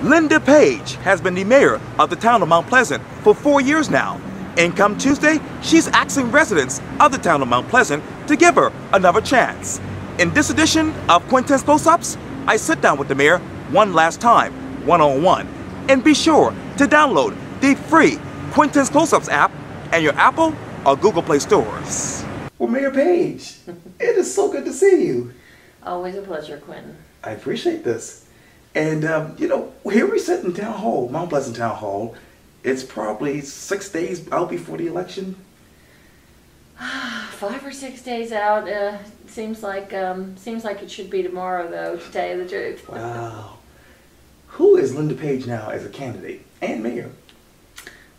Linda Page has been the mayor of the town of Mount Pleasant for 4 years now. And come Tuesday, she's asking residents of the town of Mount Pleasant to give her another chance. In this edition of Quintin's Close-Ups, I sit down with the mayor one last time, one-on-one. And be sure to download the free Quintin's Close-Ups app in your Apple or Google Play stores. Well, Mayor Page, it is so good to see you. Always a pleasure, Quintin. I appreciate this. And, here we sit in Town Hall, Mount Pleasant Town Hall. It's probably 6 days out before the election. 5 or 6 days out. Seems like it should be tomorrow, though, to tell you the truth. Wow. Who is Linda Page now as a candidate and mayor?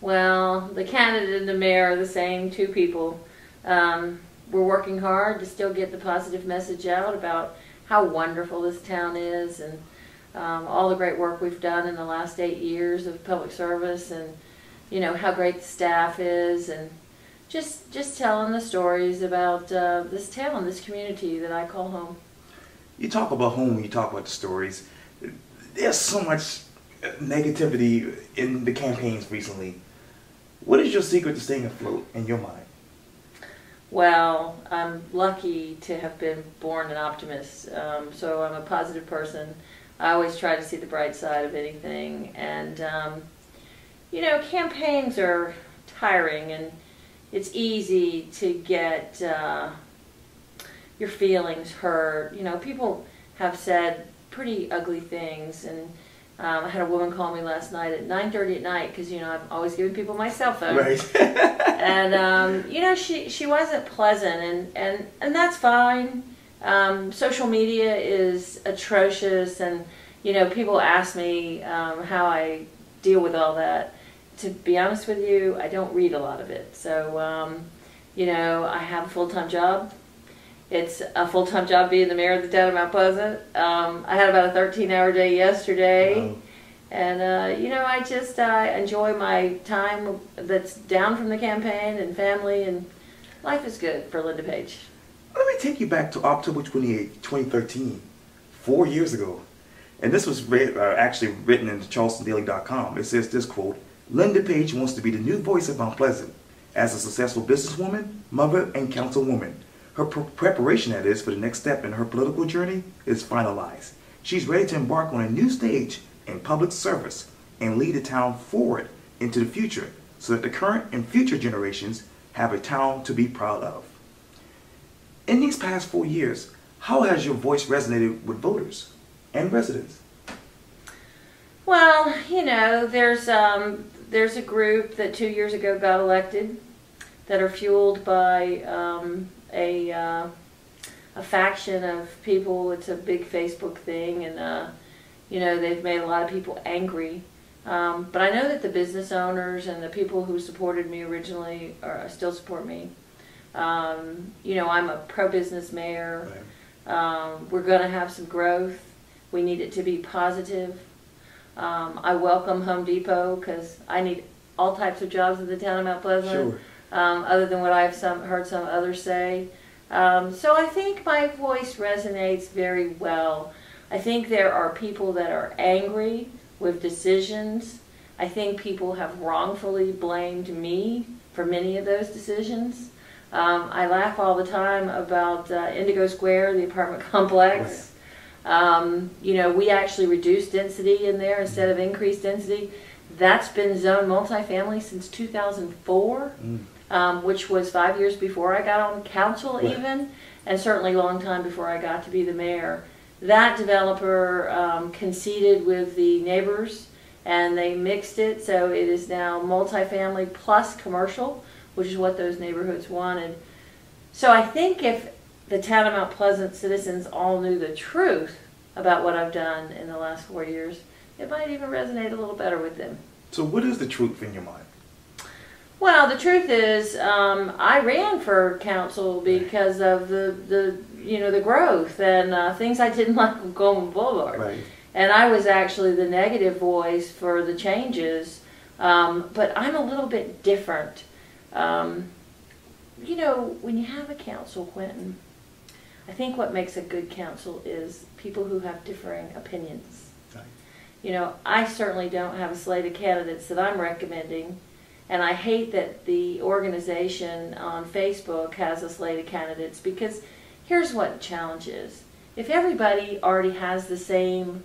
Well, the candidate and the mayor are the same two people. We're working hard to still get the positive message out about how wonderful this town is and all the great work we've done in the last 8 years of public service, and how great the staff is, and just telling the stories about this town, this community that I call home. You talk about home when you talk about the stories. There's so much negativity in the campaigns recently. What is your secret to staying afloat in your mind? Well, I'm lucky to have been born an optimist, so I'm a positive person. I always try to see the bright side of anything, and campaigns are tiring, and it's easy to get your feelings hurt. People have said pretty ugly things, and I had a woman call me last night at 9:30 at night because I'm always giving people my cell phone. Right. And she wasn't pleasant, and that's fine. Social media is atrocious, and people ask me how I deal with all that. To be honest with you, I don't read a lot of it. So I have a full-time job. It's a full-time job being the mayor of the town of Mount Pleasant. I had about a 13-hour day yesterday. Wow. And, I enjoy my time that's down from the campaign and family, and life is good for Linda Page. Let me take you back to October 28, 2013, 4 years ago. And this was actually written in charlestondaily.com. It says this quote, "Linda Page wants to be the new voice of Mount Pleasant. As a successful businesswoman, mother, and councilwoman, her preparation, that is, for the next step in her political journey is finalized. She's ready to embark on a new stage in public service and lead the town forward into the future so that the current and future generations have a town to be proud of." In these past 4 years, how has your voice resonated with voters and residents? Well, there's a group that 2 years ago got elected that are fueled by a faction of people. It's a big Facebook thing, and they've made a lot of people angry. But I know that the business owners and the people who supported me originally still support me. I'm a pro-business mayor. Right. We're going to have some growth. We need it to be positive. I welcome Home Depot because I need all types of jobs in the town of Mount Pleasant. Sure. Other than what I've heard some others say. So I think my voice resonates very well. I think there are people that are angry with decisions. I think people have wrongfully blamed me for many of those decisions. I laugh all the time about Indigo Square, the apartment complex. Right. We actually reduced density in there instead of increased density. That's been zoned multifamily since 2004, which was 5 years before I got on council. Right. Even, and certainly a long time before I got to be the mayor. That developer conceded with the neighbors, and they mixed it, so it is now multifamily plus commercial, which is what those neighborhoods wanted. So I think if the town of Mount Pleasant citizens all knew the truth about what I've done in the last 4 years, it might even resonate a little better with them. So what is the truth in your mind? Well, the truth is, I ran for council because of the growth and things I didn't like on Goldman Boulevard. Right. And I was actually the negative voice for the changes, but I'm a little bit different. When you have a council, Quintin, I think what makes a good council is people who have differing opinions. Right. You know, I certainly don't have a slate of candidates that I'm recommending, and I hate that the organization on Facebook has a slate of candidates, because here's what the challenge is. If everybody already has the same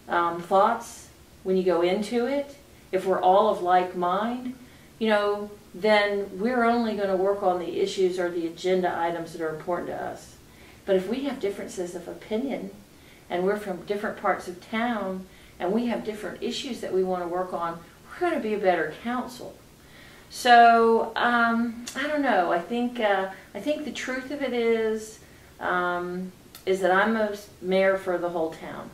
thoughts when you go into it, if we're all of like mind, you know, then we're only going to work on the issues or the agenda items that are important to us. But if we have differences of opinion, and we're from different parts of town, and we have different issues that we want to work on, we're going to be a better council. So I don't know. I think the truth of it is that I'm a mayor for the whole town,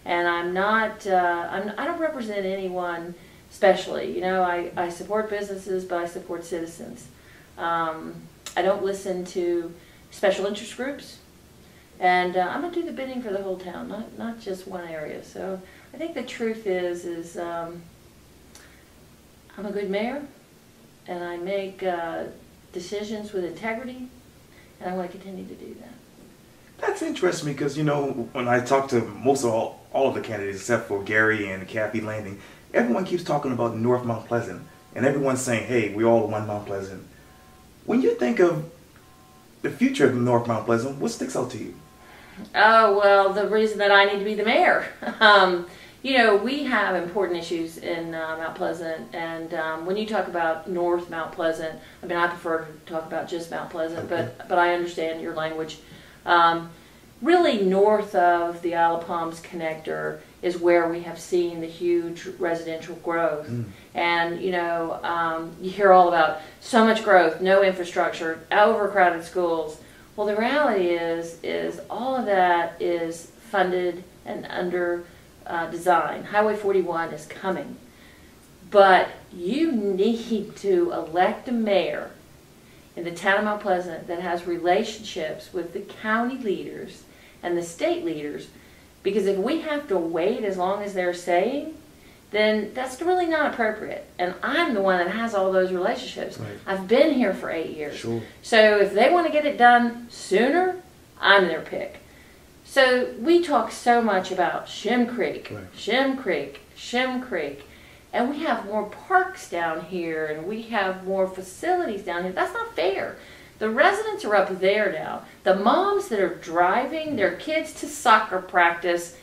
and I'm not. I don't represent anyone specially. You know, I support businesses, but I support citizens. I don't listen to special interest groups, and I'm gonna do the bidding for the whole town, not just one area. So I think the truth is I'm a good mayor, and I make decisions with integrity, and I want to continue to do that. That's interesting, because, you know, when I talk to most of all of the candidates except for Gary and Kathy Landing, everyone keeps talking about North Mount Pleasant, and everyone's saying, hey, we all want Mount Pleasant. When you think of the future of North Mount Pleasant, what sticks out to you? Oh, well, the reason that I need to be the mayor. You know, we have important issues in Mount Pleasant, and when you talk about North Mount Pleasant, I mean, I prefer to talk about just Mount Pleasant, okay, but I understand your language. Really north of the Isle of Palms connector is where we have seen the huge residential growth. And, you know, you hear all about so much growth, no infrastructure, overcrowded schools. Well, the reality is all of that is funded and under design. Highway 41 is coming. But you need to elect a mayor in the town of Mount Pleasant that has relationships with the county leaders and the state leaders, because if we have to wait as long as they're saying, then that's really not appropriate. And I'm the one that has all those relationships. Right. I've been here for 8 years. Sure. So if they want to get it done sooner, I'm their pick. So we talk so much about Shem Creek, Right. Shem Creek, Shem Creek. And we have more parks down here, and we have more facilities down here. That's not fair. The residents are up there now. The moms that are driving their kids to soccer practice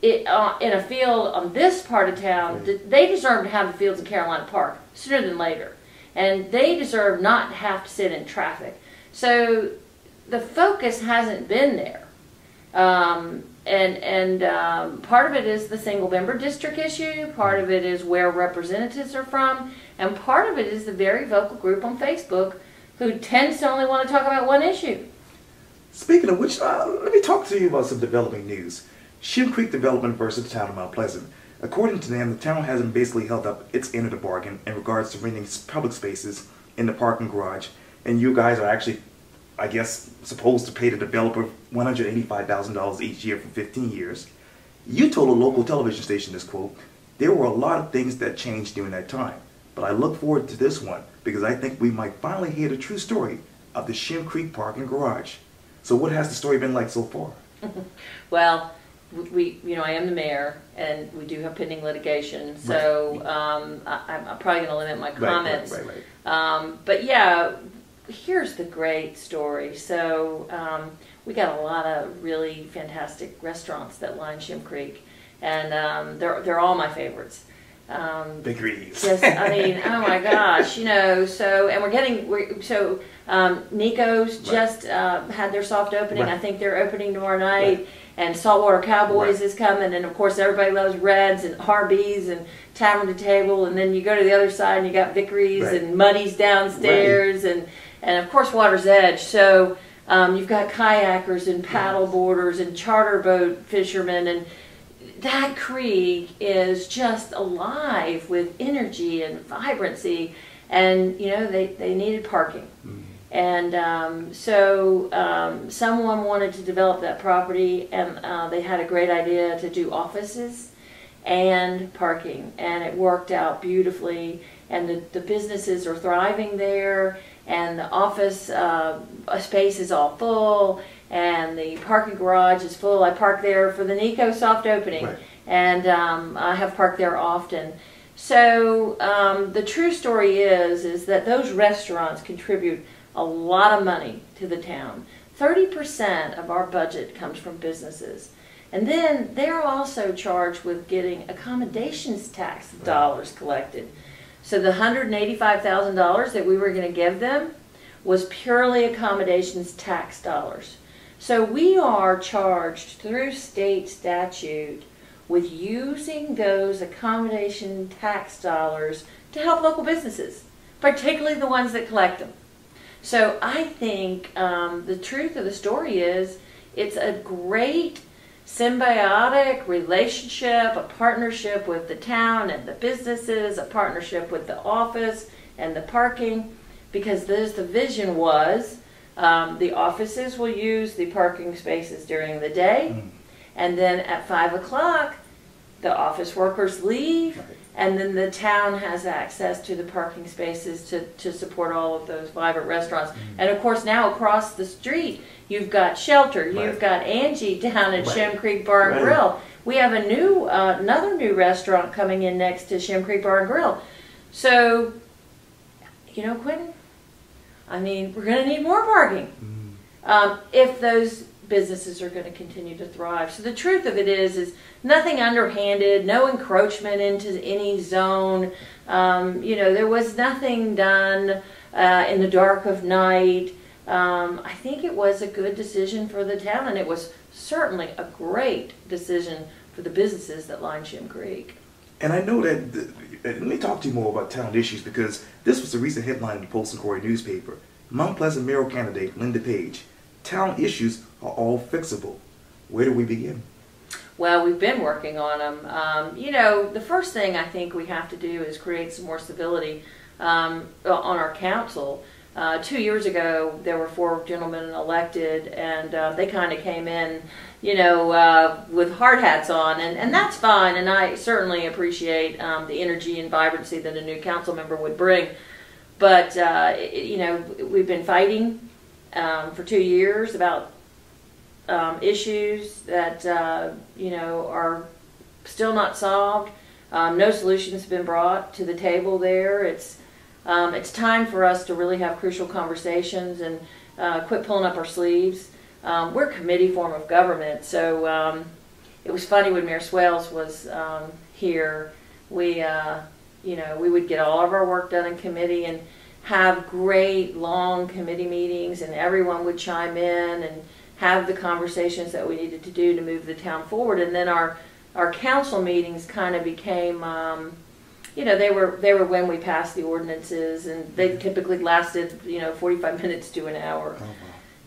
in a field on this part of town, they deserve to have the fields in Carolina Park sooner than later. And they deserve not to have to sit in traffic. So the focus hasn't been there. Part of it is the single member district issue, part of it is where representatives are from, and part of it is the very vocal group on Facebook who tends to only want to talk about one issue. Speaking of which, let me talk to you about some developing news. Shem Creek Development versus the town of Mount Pleasant. According to them, the town hasn't basically held up its end of the bargain in regards to renting public spaces in the parking garage, and you guys are actually, I guess, supposed to pay the developer $185,000 each year for 15 years. You told a local television station this quote, there were a lot of things that changed during that time, but I look forward to this one because I think we might finally hear the true story of the Shem Creek parking garage. So what has the story been like so far? Well, I am the mayor, and we do have pending litigation, so I'm probably going to limit my comments. Right. But yeah, here's the great story. So we got a lot of really fantastic restaurants that line Shem Creek, and they're all my favorites. Big Reeves. Just, I mean, oh my gosh, you know. So, and Nico's just had their soft opening. Right. I think they're opening tomorrow night. Right. And Saltwater Cowboys is coming, and of course everybody loves Reds and Harbee's and Tavern to Table, and then you go to the other side and you got Vickery's and Muddy's downstairs, and of course Water's Edge. So you've got kayakers and paddle boarders and charter boat fishermen, and that creek is just alive with energy and vibrancy, and you know they needed parking. And someone wanted to develop that property, and they had a great idea to do offices and parking, and it worked out beautifully, and the businesses are thriving there, and the office space is all full, and the parking garage is full. I parked there for the Nico soft opening, and I have parked there often. So the true story is that those restaurants contribute a lot of money to the town. 30% of our budget comes from businesses. And then they're also charged with getting accommodations tax dollars collected. So the $185,000 that we were going to give them was purely accommodations tax dollars. So we are charged through state statute with using those accommodation tax dollars to help local businesses, particularly the ones that collect them. So I think the truth of the story is it's a great symbiotic relationship, a partnership with the town and the businesses, a partnership with the office and the parking, because the vision was the offices will use the parking spaces during the day, and then at 5 o'clock the office workers leave, and then the town has access to the parking spaces to support all of those vibrant restaurants. And of course now across the street you've got Shelter, you've got Angie down at Shem Creek Bar and Grill. We have a new another new restaurant coming in next to Shem Creek Bar and Grill. So, you know, Quintin, I mean, we're going to need more parking if those businesses are going to continue to thrive. So the truth of it is nothing underhanded, no encroachment into any zone. You know, there was nothing done in the dark of night. I think it was a good decision for the town, and it was certainly a great decision for the businesses that line Shem Creek. And I know that, let me talk to you more about town issues, because this was a recent headline in the Post and Courier newspaper. Mount Pleasant mayoral candidate Linda Page, town issues are all fixable. Where do we begin? Well, we've been working on them. You know, the first thing I think we have to do is create some more civility on our council. 2 years ago, there were 4 gentlemen elected, and they kind of came in, you know, with hard hats on, and that's fine, and I certainly appreciate the energy and vibrancy that a new council member would bring. But, you know, we've been fighting for 2 years about issues that, you know, are still not solved. No solutions have been brought to the table there. It's time for us to really have crucial conversations and quit pulling up our sleeves. We're a committee form of government, so it was funny when Mayor Swales was here. We, you know, we would get all of our work done in committee and have great long committee meetings, and everyone would chime in and have the conversations that we needed to do to move the town forward. And then our council meetings kind of became, you know, they were when we passed the ordinances, and they typically lasted, you know, 45 minutes to an hour. Oh, wow.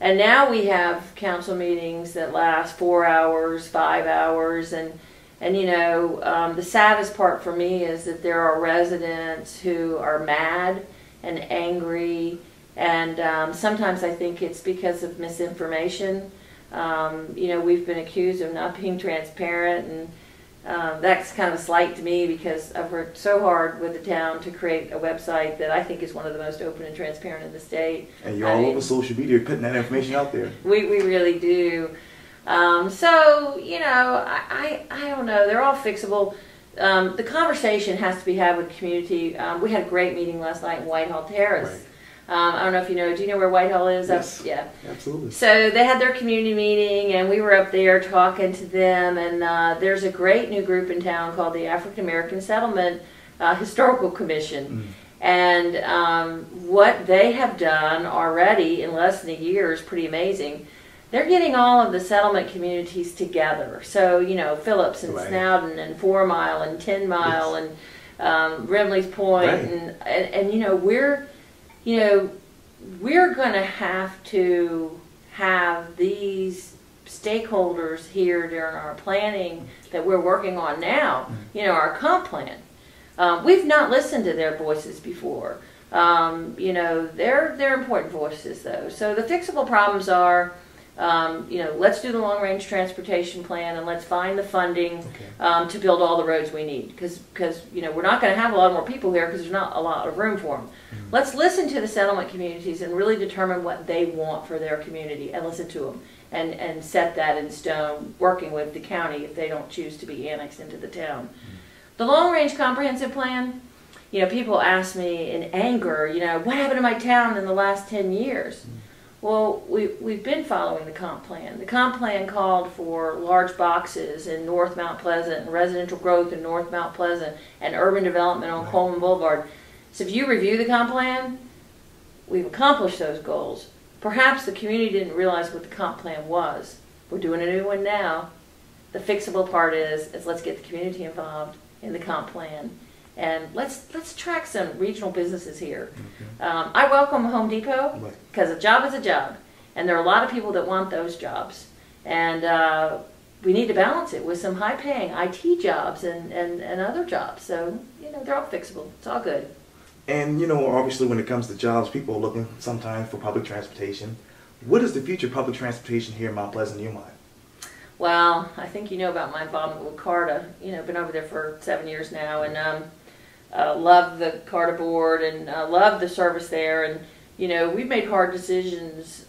And now we have council meetings that last 4 hours, 5 hours, and you know, the saddest part for me is that there are residents who are mad and angry, and sometimes I think it's because of misinformation. You know, we've been accused of not being transparent, and that's kind of a slight to me because I've worked so hard with the town to create a website that I think is one of the most open and transparent in the state. And you're all over social media putting that information out there. We really do. So, you know, I don't know. They're all fixable. The conversation has to be had with the community. We had a great meeting last night in Whitehall Terrace. Right. I don't know if you know. Do you know where Whitehall is? Yes. Yeah. Absolutely. So they had their community meeting, and we were up there talking to them. And there's a great new group in town called the African American Settlement Historical Commission. And what they have done already in less than a year is pretty amazing. They're getting all of the settlement communities together. So, you know, Phillips and Snowden and 4 Mile and 10 Mile and Rimley's Point, and you know, we're going to have to have these stakeholders here during our planning that we're working on now, you know, our comp plan. We've not listened to their voices before. You know, they're important voices though. So the fixable problems are, you know, let's do the long-range transportation plan, and let's find the funding to build all the roads we need, because you know, we're not going to have a lot more people here because there's not a lot of room for them. Let's listen to the settlement communities and really determine what they want for their community and listen to them. and set that in stone, working with the county if they don't choose to be annexed into the town. The long-range comprehensive plan, you know, people ask me in anger, you know, what happened to my town in the last 10 years? Well, we've been following the comp plan. The comp plan called for large boxes in North Mount Pleasant and residential growth in North Mount Pleasant and urban development on Coleman Boulevard. So if you review the comp plan, we've accomplished those goals. Perhaps the community didn't realize what the comp plan was. We're doing a new one now. The fixable part is let's get the community involved in the comp plan. And let's track some regional businesses here. I welcome Home Depot because a job is a job, and there are a lot of people that want those jobs, and we need to balance it with some high-paying IT jobs and other jobs. So you know they're all fixable. It's all good. And you know, obviously, when it comes to jobs, people are looking sometimes for public transportation. What is the future of public transportation here in Mount Pleasant in your mind? Well, I think you know about my involvement with CARTA. You know, been over there for 7 years now, and love the CARTA board and love the service there. And you know, we've made hard decisions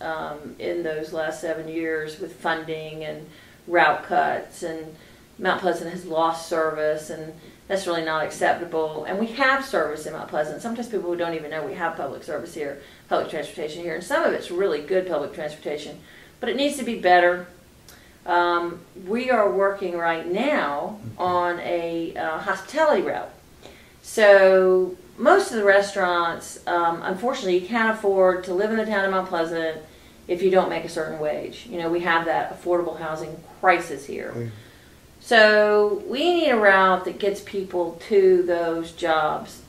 in those last 7 years with funding and route cuts, and Mount Pleasant has lost service, and that's really not acceptable. And we have service in Mount Pleasant. Sometimes people don't even know we have public service here, public transportation here, and some of it's really good public transportation, but it needs to be better. We are working right now on a hospitality route. So most of the restaurants, unfortunately, you can't afford to live in the town of Mount Pleasant if you don't make a certain wage. You know, we have that affordable housing crisis here. Oh, yeah. So we need a route that gets people to those jobs.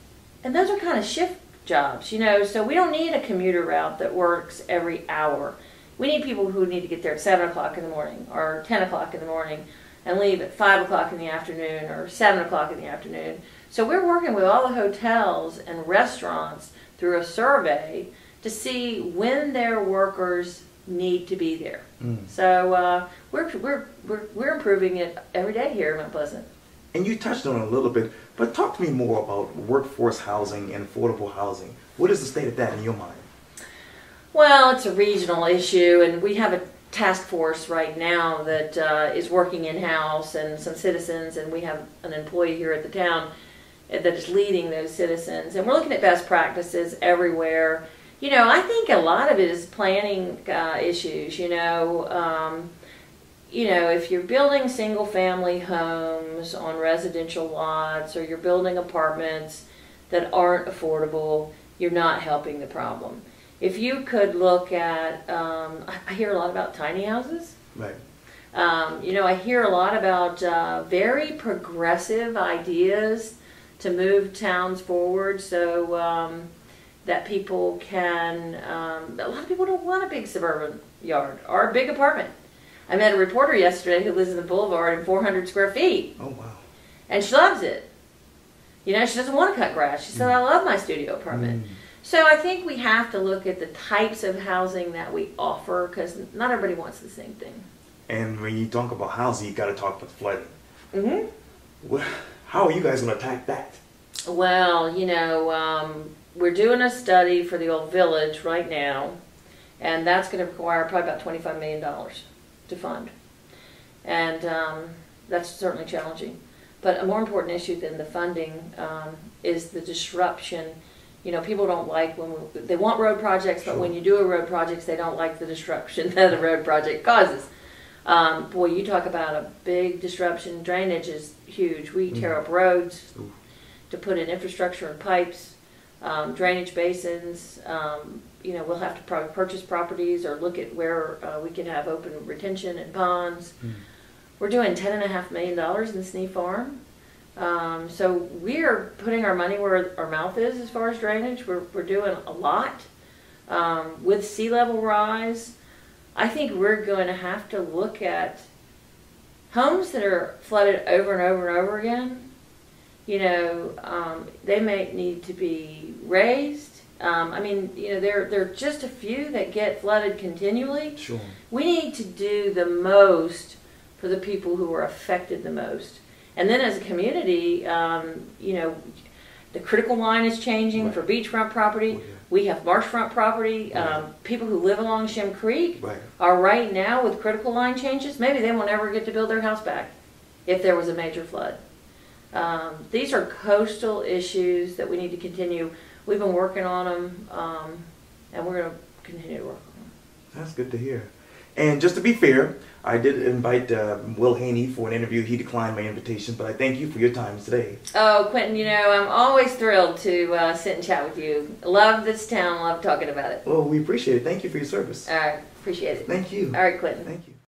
And those are kind of shift jobs, you know, so we don't need a commuter route that works every hour. We need people who need to get there at 7 o'clock in the morning or 10 o'clock in the morning and leave at 5 o'clock in the afternoon or 7 o'clock in the afternoon. So we're working with all the hotels and restaurants through a survey to see when their workers need to be there. So we're improving it every day here in Mount Pleasant. And you touched on it a little bit, but talk to me more about workforce housing and affordable housing. What is the state of that in your mind? Well, it's a regional issue, and we have a task force right now that is working in-house, and some citizens, and we have an employee here at the town that is leading those citizens. And we're looking at best practices everywhere. You know, I think a lot of it is planning issues. You know, if you're building single-family homes on residential lots, or you're building apartments that aren't affordable, you're not helping the problem. If you could look at, I hear a lot about tiny houses. Right. You know, I hear a lot about very progressive ideas to move towns forward, so that people can, a lot of people don't want a big suburban yard or a big apartment. I met a reporter yesterday who lives in the boulevard in 400 square feet. Oh, wow. And she loves it. You know, she doesn't want to cut grass. She said, I love my studio apartment. So I think we have to look at the types of housing that we offer, because not everybody wants the same thing. And when you talk about housing, you got to talk about flooding. Mm-hmm. How are you guys going to attack that? Well, you know, we're doing a study for the old village right now, and that's going to require probably about $25 million to fund. And that's certainly challenging. But a more important issue than the funding is the disruption. You know, people don't like when they want road projects, but when you do a road project, they don't like the disruption that a road project causes. Boy, you talk about a big disruption. Drainage is huge. We tear up roads to put in infrastructure and pipes, drainage basins. You know, we'll have to probably purchase properties or look at where we can have open retention and ponds. We're doing $10.5 million in Snee Farm. So we're putting our money where our mouth is as far as drainage. We're doing a lot. With sea level rise, I think we're going to have to look at homes that are flooded over and over and over again. You know, they may need to be raised. I mean, you know, there are just a few that get flooded continually. Sure. We need to do the most for the people who are affected the most. And then as a community, you know, The critical line is changing Right. for beachfront property. Oh, yeah. We have marshfront property. Right. People who live along Shem Creek Right. are right now with critical line changes. Maybe they will never get to build their house back if there was a major flood. These are coastal issues that we need to continue. We've been working on them, and we're going to continue to work on them. That's good to hear. And just to be fair, I did invite Will Haynie for an interview. He declined my invitation, but I thank you for your time today. Oh, Quintin, you know, I'm always thrilled to sit and chat with you. Love this town, love talking about it. Well, we appreciate it. Thank you for your service. All right, appreciate it. Thank you. All right, Quintin. Thank you.